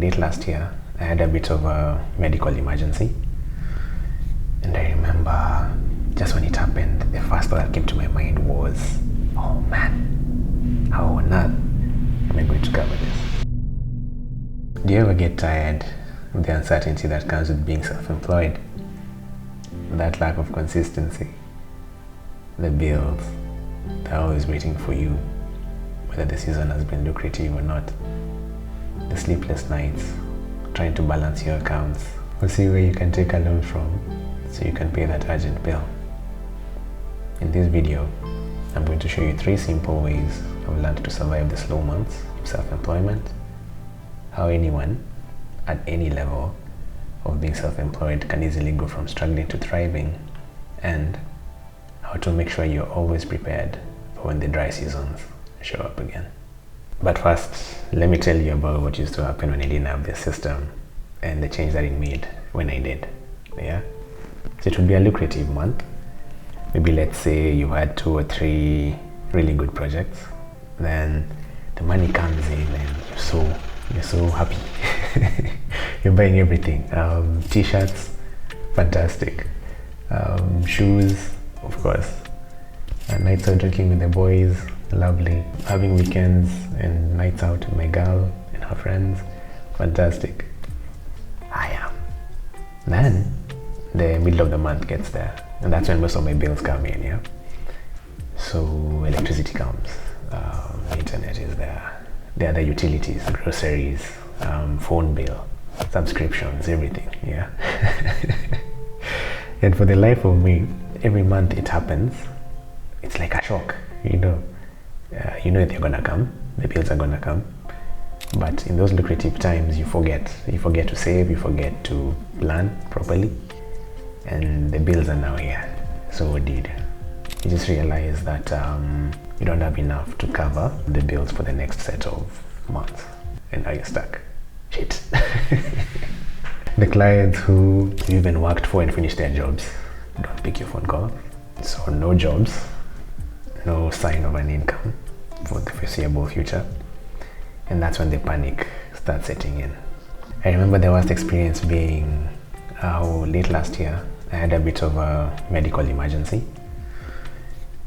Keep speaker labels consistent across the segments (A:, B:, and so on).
A: late last year, I had a bit of a medical emergency. And I remember just when it happened, the first thought that came to my mind was, oh man, how on earth am I going to cover this? Do you ever get tired of the uncertainty that comes with being self-employed? That lack of consistency, the bills, they're always waiting for you, whether the season has been lucrative or not. The sleepless nights, trying to balance your accounts, or see where you can take a loan from so you can pay that urgent bill. In this video, I'm going to show you 3 simple ways I've learned to survive the slow months of self-employment, how anyone at any level of being self-employed can easily go from struggling to thriving, and how to make sure you're always prepared for when the dry seasons show up again. But first, let me tell you about what used to happen when I didn't have this system and the change that it made when I did. Yeah? So it would be a lucrative month. Maybe let's say you had 2 or 3 really good projects. Then the money comes in and you're so happy. You're buying everything. T-shirts, fantastic. Shoes, of course. Nights out drinking with the boys, lovely. Having weekends and nights out with my girl and her friends, fantastic. Then the middle of the month gets there, and that's when most of my bills come in. Yeah. So electricity comes, internet is there, the other utilities, groceries, phone bill, subscriptions, everything. Yeah. And for the life of me, every month it happens. It's like a shock, you know they're gonna come, the bills are gonna come, but in those lucrative times you forget to save, you forget to plan properly, and the bills are now here. So what do? You just realize that you don't have enough to cover the bills for the next set of months, and now you're stuck. Shit. The clients who you even worked for and finished their jobs don't pick your phone call, so no jobs, no sign of an income for the foreseeable future, and that's when the panic starts setting in. I remember the worst experience being late last year I had a bit of a medical emergency,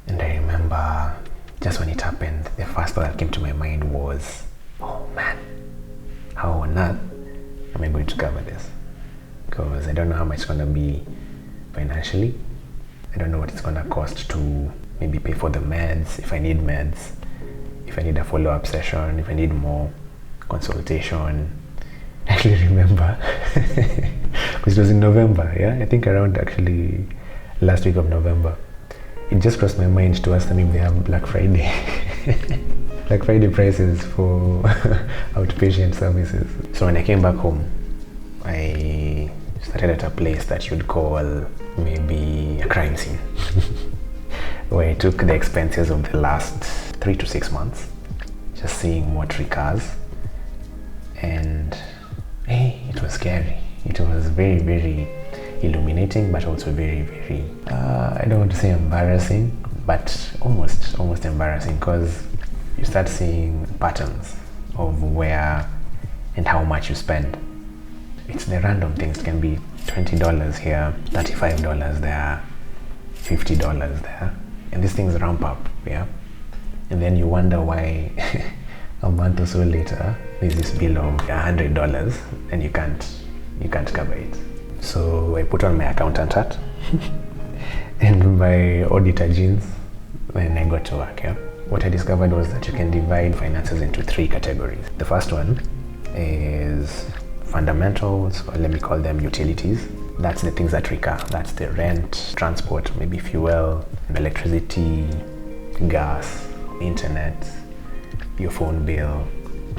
A: and I remember just when it happened, the first thought that came to my mind was, oh man, how on earth am I going to cover this? Because I don't know how much it's going to be financially. I don't know what it's going to cost to maybe pay for the meds, if I need meds, if I need a follow-up session, if I need more consultation. I actually remember, because it was in November, yeah? I think around actually last week of November. It just crossed my mind to ask them if they have Black Friday. Black Friday prices for outpatient services. So when I came back home, I started at a place that you'd call maybe a crime scene. Where I took the expenses of the last 3 to 6 months, just seeing what recurs, and hey, it was scary. It was very, very illuminating, but also very, very, I don't want to say embarrassing, but almost embarrassing, because you start seeing patterns of where and how much you spend. It's the random things. It can be $20 here, $35 there, $50 there. And these things ramp up, yeah? And then you wonder why a month or so later there's this bill of $100 and you can't cover it. So I put on my accountant hat and my auditor jeans when I got to work, yeah? What I discovered was that you can divide finances into 3 categories. The first one is fundamentals, or let me call them utilities. That's the things that recur. That's the rent, transport, maybe fuel, electricity, gas, internet, your phone bill.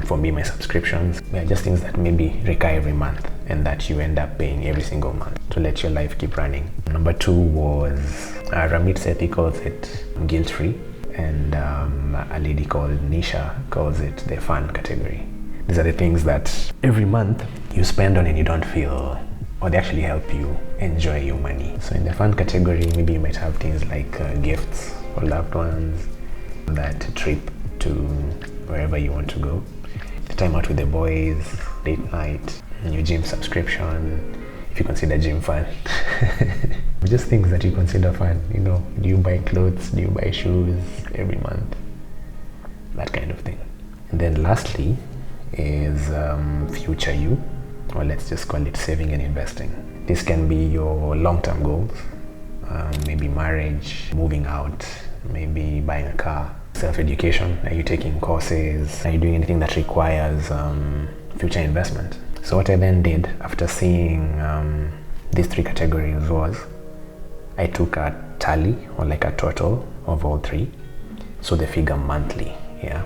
A: For me, my subscriptions. They're just things that maybe recur every month and that you end up paying every single month to let your life keep running. Number 2 was, Ramit Sethi calls it guilt-free, and a lady called Nisha calls it the fun category. These are the things that every month you spend on and you don't feel, or they actually help you enjoy your money. So in the fun category, maybe you might have things like gifts for loved ones, that trip to wherever you want to go, the time out with the boys, late night, your gym subscription, if you consider gym fun. Just things that you consider fun, you know. Do you buy clothes? Do you buy shoes every month? That kind of thing. And then lastly is future you, or let's just call it saving and investing. This can be your long-term goals, maybe marriage, moving out, maybe buying a car, self-education. Are you taking courses? Are you doing anything that requires future investment? So what I then did after seeing these three categories was I took a tally, or like a total of all three, so the figure monthly. Yeah,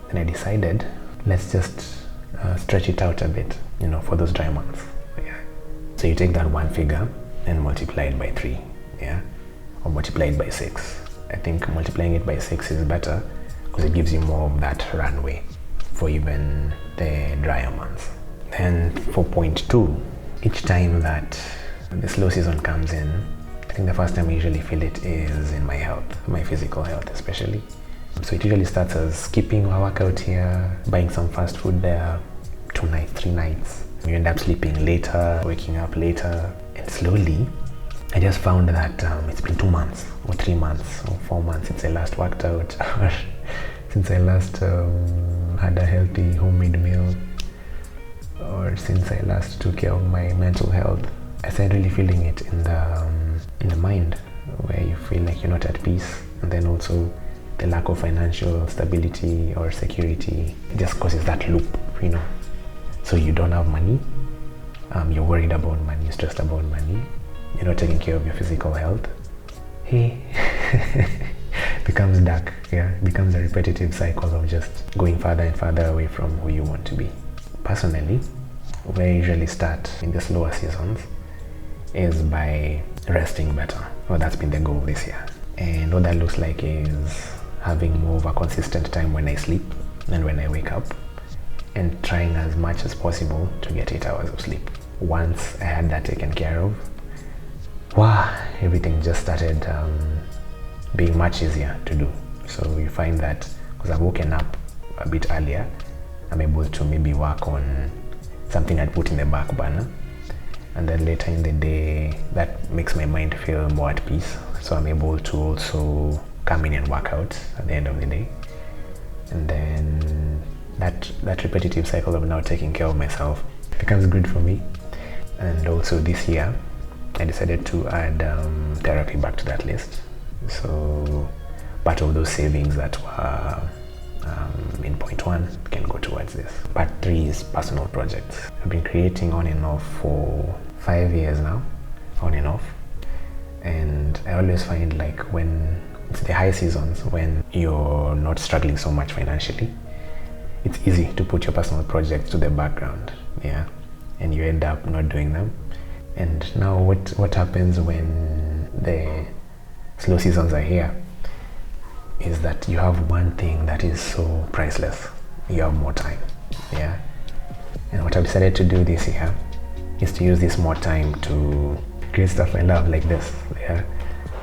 A: and I decided let's just stretch it out a bit, you know, for those dry months. Yeah, so you take that one figure and multiply it by 3, yeah, or multiply it by 6. I think multiplying it by 6 is better because it gives you more of that runway for even the drier months. Then for point 2, each time that the slow season comes in, I think the first time I usually feel it is in my health, my physical health especially. So it usually starts as skipping a workout here, buying some fast food there, 2 nights, 3 nights. You end up sleeping later, waking up later, and slowly I just found that it's been 2 months or 3 months or 4 months since I last worked out or since I last had a healthy homemade meal, or since I last took care of my mental health. I started really feeling it in the mind, where you feel like you're not at peace, and then also the lack of financial stability or security just causes that loop, you know. So you don't have money, you're worried about money, you're stressed about money, you're not taking care of your physical health. Hey, becomes dark. Yeah, it becomes a repetitive cycle of just going further and further away from who you want to be. Personally, where I usually start in the slower seasons is by resting better. Well, that's been the goal this year. And what that looks like is having more of a consistent time when I sleep and when I wake up, and trying as much as possible to get 8 hours of sleep. Once I had that taken care of, wow, everything just started being much easier to do. So you find that because I've woken up a bit earlier, I'm able to maybe work on something I'd put in the back burner, and then later in the day that makes my mind feel more at peace, so I'm able to also come in and work out at the end of the day. And then that repetitive cycle of now taking care of myself becomes good for me. And also this year I decided to add therapy back to that list. So part of those savings that were in point 1 can go towards this. Part 3 is personal projects. I've been creating on and off for 5 years now, on and off. And I always find like when it's the high seasons, when you're not struggling so much financially, it's easy to put your personal projects to the background, yeah, and you end up not doing them. And now what happens when the slow seasons are here is that you have one thing that is so priceless. You have more time, yeah. And what I've decided to do this year is to use this more time to create stuff I love, like this, yeah.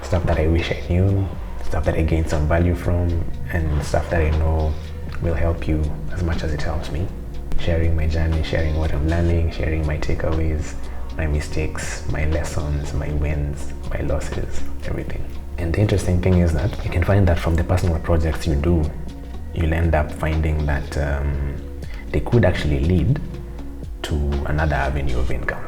A: Stuff that I wish I knew, stuff that I gained some value from, and stuff that I know will help you as much as it helps me. Sharing my journey, sharing what I'm learning, sharing my takeaways, my mistakes, my lessons, my wins, my losses, everything. And the interesting thing is that you can find that from the personal projects you do, you'll end up finding that they could actually lead to another avenue of income,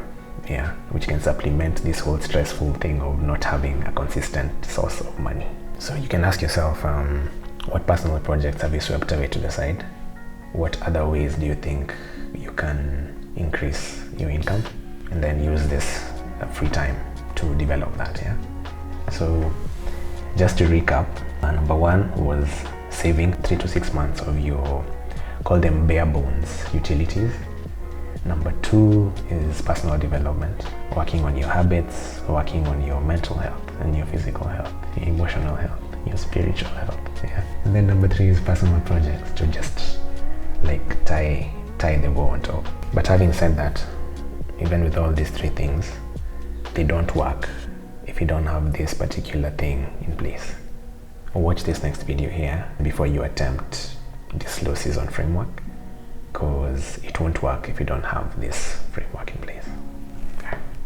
A: yeah, which can supplement this whole stressful thing of not having a consistent source of money. So you can ask yourself, what personal projects have you swept away to the side? What other ways do you think you can increase your income? And then use this free time to develop that, yeah? So just to recap, number 1 was saving 3 to 6 months of your, call them bare bones utilities. Number 2 is personal development, working on your habits, working on your mental health and your physical health, your emotional health, your spiritual health, yeah. And then number 3 is personal projects, to just like tie the bow on top. But having said that, even with all these 3 things, they don't work if you don't have this particular thing in place. Watch this next video here before you attempt this slow season framework, because it won't work if you don't have this framework.